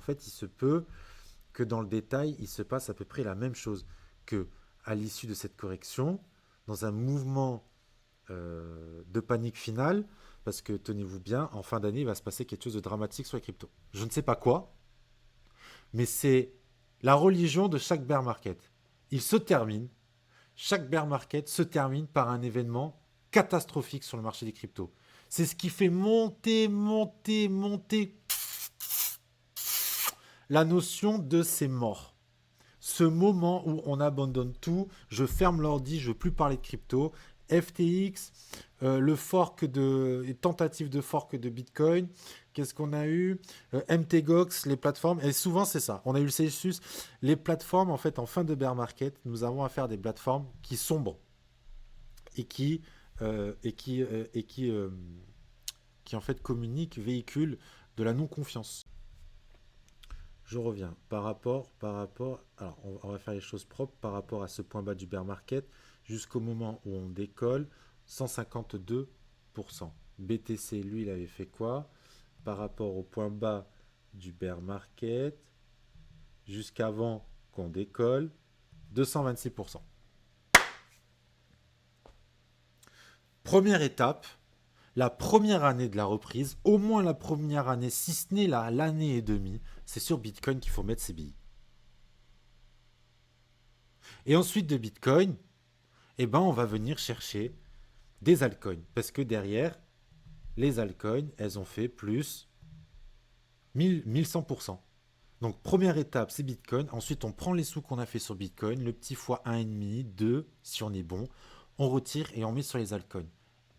fait, il se peut que dans le détail, il se passe à peu près la même chose que à l'issue de cette correction, dans un mouvement de panique finale, parce que tenez-vous bien, en fin d'année, il va se passer quelque chose de dramatique sur les cryptos. Je ne sais pas quoi, mais c'est la religion de chaque bear market. Il se termine, chaque bear market se termine par un événement catastrophique sur le marché des cryptos. C'est ce qui fait monter, monter, monter la notion de c'est mort. Ce moment où on abandonne tout, je ferme l'ordi, je ne veux plus parler de crypto, FTX, le fork de tentative de fork de Bitcoin, qu'est-ce qu'on a eu MTGOX, les plateformes, et souvent c'est ça. On a eu le Celsius, les plateformes en fait en fin de bear market, nous avons affaire à des plateformes qui sombrent et qui en fait communiquent, véhiculent de la non confiance. Je reviens. Alors on va faire les choses propres par rapport à ce point bas du bear market jusqu'au moment où on décolle 152%. BTC, lui, il avait fait quoi par rapport au point bas du bear market jusqu'avant qu'on décolle 226%. Première étape, la première année de la reprise, au moins la première année, si ce n'est l'année et demie, c'est sur Bitcoin qu'il faut mettre ses billes. Et ensuite de Bitcoin, eh ben, on va venir chercher des altcoins. Parce que derrière, les altcoins, elles ont fait plus 1100%. Donc première étape, c'est Bitcoin. Ensuite, on prend les sous qu'on a fait sur Bitcoin, le petit fois 1,5, 2, si on est bon. On retire et on met sur les altcoins.